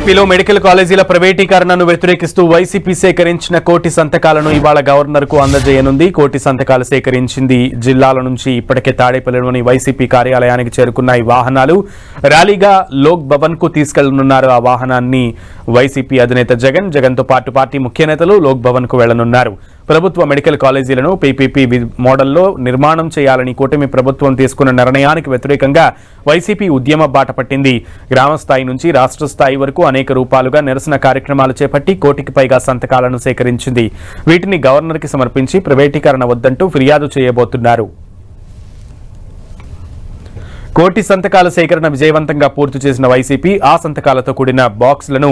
ఏపీలో మెడికల్ కాలేజీల ప్రైవేటీకరణను వ్యతిరేకిస్తూ వైసీపీ సేకరించిన కోటి సంతకాలను ఇవాళ గవర్నర్కు అందజేయనుంది. కోటి సంతకాలు సేకరించింది జిల్లాల నుంచి ఇప్పటికే తాడేపల్లిలోని వైసీపీ కార్యాలయానికి చేరుకున్న ఈ వాహనాలు ర్యాలీగా లోక్ భవన్కు తీసుకెళ్లనున్నారు. ఆ వాహనాన్ని వైసీపీ అధినేత జగన్తో పాటు పార్టీ ముఖ్య నేతలు లోక్ భవన్కు వెళ్లనున్నారు. ప్రభుత్వ మెడికల్ కాలేజీలను పీపీపీ మోడల్లో నిర్మాణం చేయాలని కూటమి ప్రభుత్వం తీసుకున్న నిర్ణయానికి వ్యతిరేకంగా వైసీపీ ఉద్యమ బాట పట్టింది. గ్రామ స్థాయి నుంచి రాష్ట్ర స్థాయి వరకు అనేక రూపాలుగా నిరసన కార్యక్రమాలు చేపట్టి కోటికి పైగా సంతకాలను సేకరించింది. వీటిని గవర్నర్కి సమర్పించి ప్రైవేటీకరణ వద్దంటూ ఫిర్యాదు చేయబోతున్నారు. కోటి సంతకాల సేకరణ విజయవంతంగా పూర్తి చేసిన వైసీపీ ఆ సంతకాలతో కూడిన బాక్సులను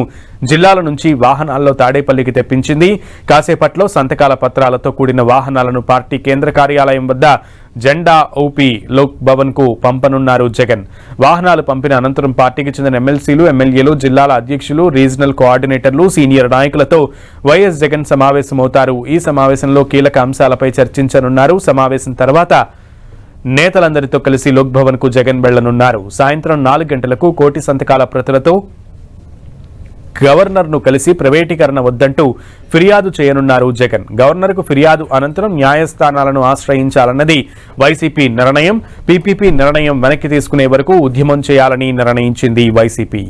జిల్లాల నుంచి వాహనాల్లో తాడేపల్లికి తెప్పించింది. కాసేపట్లో సంతకాల పత్రాలతో కూడిన వాహనాలను పార్టీ కేంద్ర కార్యాలయం వద్ద జెండా ఊపి లోక్ భవన్ కు పంపనున్నారు జగన్. వాహనాలు పంపిన అనంతరం పార్టీకి చెందిన ఎమ్మెల్సీలు, ఎమ్మెల్యేలు, జిల్లాల అధ్యక్షులు, రీజనల్ కోఆర్డినేటర్లు, సీనియర్ నాయకులతో వైఎస్ జగన్ సమావేశమవుతారు. ఈ సమావేశంలో కీలక అంశాలపై చర్చించనున్నారు. సమావేశం తర్వాత నేతలందరితో కలిసి లోక్ భవన్ కు జగన్ వెళ్లనున్నారు. సాయంత్రం 4 గంటలకు కోటి సంతకాల ప్రతులతో గవర్నర్ను కలిసి ప్రైవేటీకరణ వద్దంటూ ఫిర్యాదు చేయనున్నారు జగన్. గవర్నర్కు ఫిర్యాదు అనంతరం న్యాయస్థానాలను ఆశ్రయించాలన్నది వైసీపీ నిర్ణయం. పీపీపీ నిర్ణయం వెనక్కి తీసుకునే వరకు ఉద్యమం చేయాలని నిర్ణయించింది వైసీపీ.